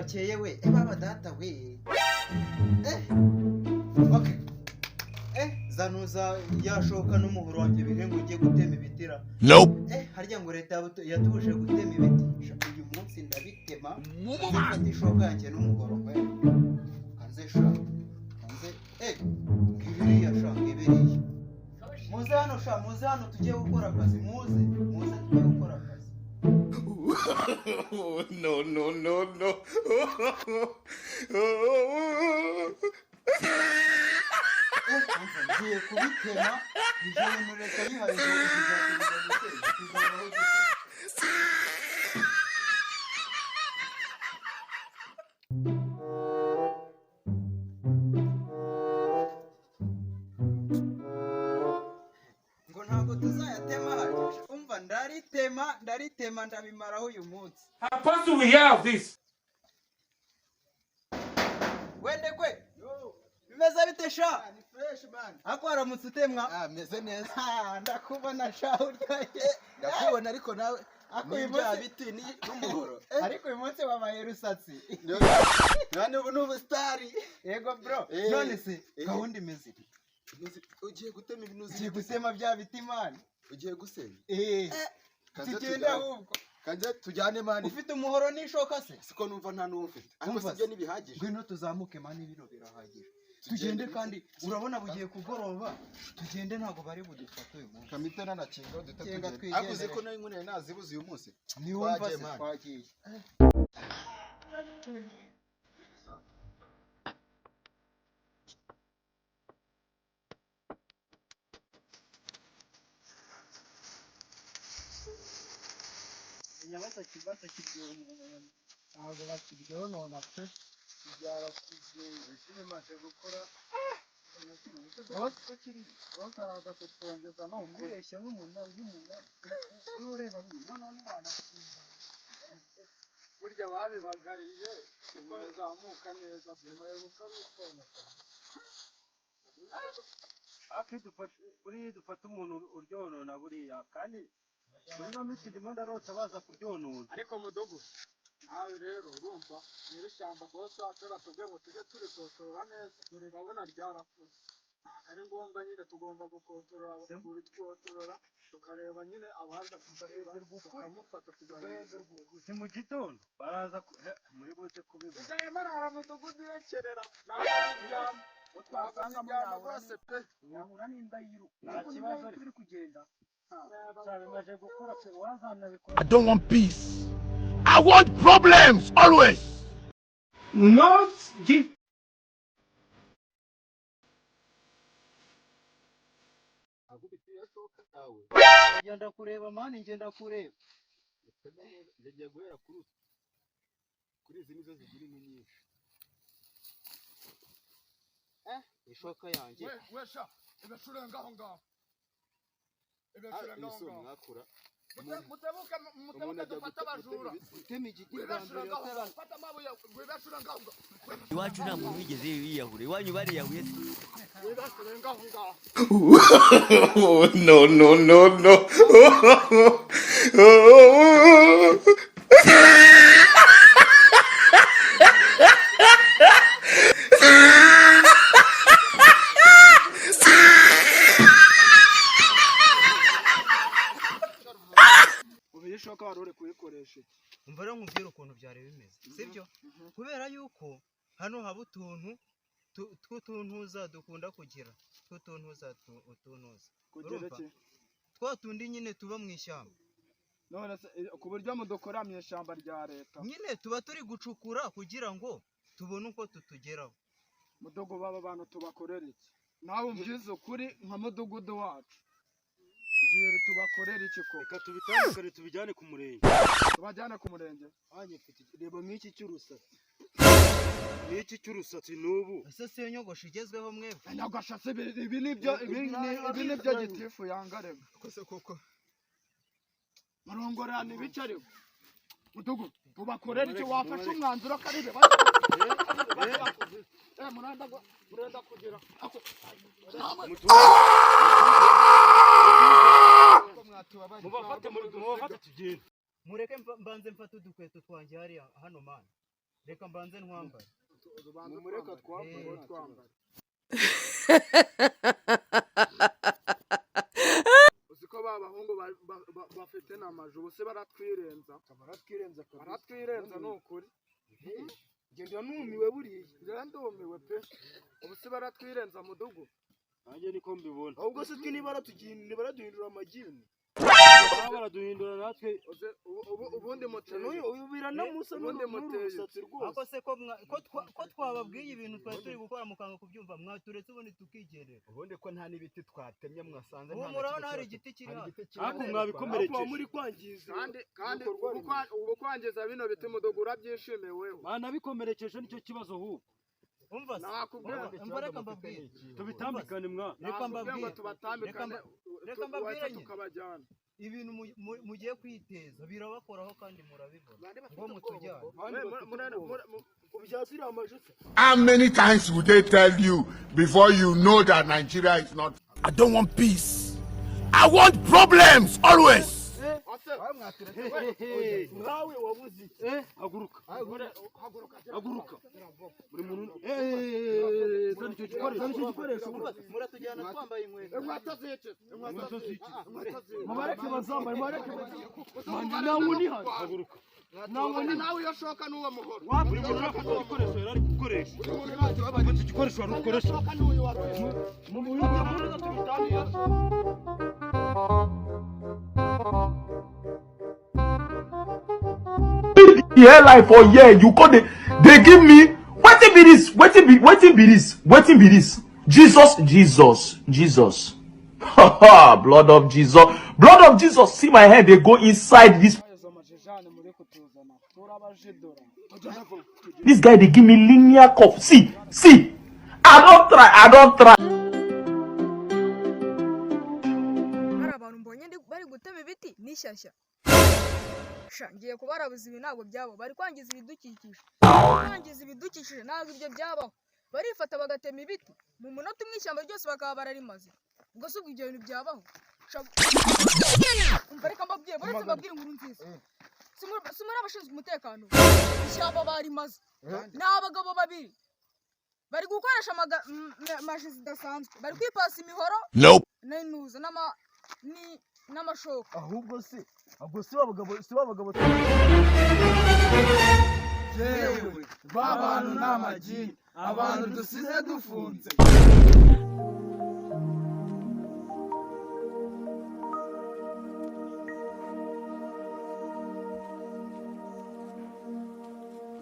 bwakeye we baba data we okay zanuza yashoka n'umuhoro wanjye birengo ugiye gutema ibitira nope harya ngo leta yatuje gutema ibiti uyu munsi ndabitema mfata ishoka yanjye n'umuhoro we kanze sha kanze ngibiriya sha ngibiriya muze hano tugiye gukora akazi muze tugiye gukora akazi no ngiye kubitema bijyanye muri leta yihaye ngo ntabwo tuzayatema umva ndaritema ndabimaraho uyu munsi. How fast do we have this? Wende kwe bimeze bite sha? Ni fresh man. Ako aramutse utemwa? Meze neza. Ndakubona sha uryaye. Ndakubona ariko nawe ako ibya biti ni n'umuhoro. Ariko uyu munsi wabaye rusatsi. None ubu n'ubu star. Yego bro. None se gahunda imeze. Ugiye gutema ibinuzi. Ugiye gutema bya biti man. Ugiye gusenya. Tugenda ahubwo. Kaje tujyane mani. Ufite umuhoro n'ishoka se? Siko numva nta n'uwo mfite. Ariko sibyo nibihagije. Ngwino tuzamuke mani bino birahagije. Tugende kandi urabona bugiye kugoroba. Tugende ntago bari budufata uyu munsi. Kamite nanakinga dutagende. Akuze ko nayo nkune nazibuze uyu munsi. Ni wumva se twagiye. Nyamata kibata kibyono ntabwo bakibyonona pe byara kugenda maze gukora bose kiri bose aragatongeza no mbeshya n'umuntu ureba n'umwana burya babibagariye bazamuka neza baheruka n'ukona dufata umuntu uryonona buriya kandi muri no miti ndimo ndarota baza kuryonona ariko mudogo nawe rero urumva nyiri shyamba bose atera tubwe ngo tujye turikotorora neza urabona ryarakuze ari ngombwa nyine tugomba gukotorora buri twotorora tukareba nyine abaza tukareba tukamufata tukareba si mu gitondo baraza muri bose kubivuga uzaye marara mudugudu yekerera nawe twasanga mwana bose pe yahura n'indayiru nta kibazo turi kugenda bimaze gukora pe wazanabikora. I don't want peace. I want problems always. Not give. Ngenda kureba mani ngenda kureba. Ngiye guhera kuri izi nizo zigira nyinshi. Ishoka yanjye. Wesha ibashurenga aho ngaho. Ibashurenga aho ngaho. Mwakura. Mutebuke dufata abajura. Utema igiti bwa mbere fata amabuye ibashurenga aho ngaho. Iwacu nta muntu wigeze yiyahure. Iwanyu bariyahuye se? Ibashurenga aho ngaho. No. Ishoka warore kuyikoresha umva rero nkubwira ukuntu byari bimeze sibyo kubera yuko hano haba tw'utuntuza dukunda kugira tw'utuntuza urumva twatundi nyine tuba mu ishyamba none ku buryo mudukora mu ishyamba rya leta nyine tuba turi gucukura kugira ngo tubone uko tutugeraho mudogo baba bantu tubakorera iki nawe umvyize ukuri nka mudugudu wacu Jiri tubakorera iki ko? Reka tubitandukane tubijyane ku murenge. Tubajyane ku murenge. Anye mfite reba nk'iki cy'urusatsi. N'iki cy'urusatsi n'ubu. Ese se nyogosho igezweho mwebwe? Nyogosho se ibi nibyo gitifu yangarega. Kose koko. Marongorane bicariko. Mudugu tubakorera iki wafashe umwanzuro karibe. Murenda kugira. Mubafate tugende. Mureke mbanze mfate udukweto twanjye hano mana. reka mbanze ntwambare mureka twambare uziko babahungu bafite n'amaju bose baratwirenza n'ukuri ngenda numiwe buriya ndumiwe pe ubuse baratwirenza mudugu nanjye niko mbibona ahubwo se twe niba baraduhindura amagini baraduhindura natwe ubundi moteri uyu biranamusa n'ubundi moteri ako se ko twababwiye ibintu twari turi gukora mukanga kubyumva mwaturetse ubundi tukigendera ubundi ko nta n'ibiti twatemye mwasanze ubu murabona hari igiti kiri hano ariko mwabikomerekeje muri kwangiza kandi ubu kwangiza bino biti mudogo urabyishimiye wewe banabikomerekeje nicyo kibazo ahubwo umva reka mbabwire tubitambikane mwa reka mbabwire tukabajyana ibintu mugiye kwiteza birabakoraho kandi murabibona ngo mutujyane How many times would they tell you before you know that Nigeria is not? I don't want peace. I want problems always. nawe wabuze haguruka buri muntu zana icyo gikoresho muratujyana twambaye inkweto mubareke bazambaye nawe uni hano haguruka nawe yashoka n'uwo muhoro buri muntu afite igikoresho yari ari gukoresha iki gikoresho wari ukoresha mu buyundi muri tubitaniye here life for year you call they give me wetin be this Jesus blood of Jesus see my head they go inside this guy they give me linear cup see I don't try abantu mbonye bari gutema ibiti nishyashya ngiye kubarabuza ibi ntabwo byabo bari kwangiza ibidukikije ntabwo ibyo byabaho barifata bagatema ibiti mu munota umwe ishyamba ryose bakaba bararimaze ubwo se ibyo bintu byabaho reka mbabwire buretse mbabwire inkuru nziza si muri abashinzwe umutekano ishyamba barimaze ni abagabo babiri bari gukoresha maji zidasanzwe bari kwipasa imihoro n'intuza n'amashoka ahubwo si abagabo yewe ba bantu n'amagi abantu dusize dufunze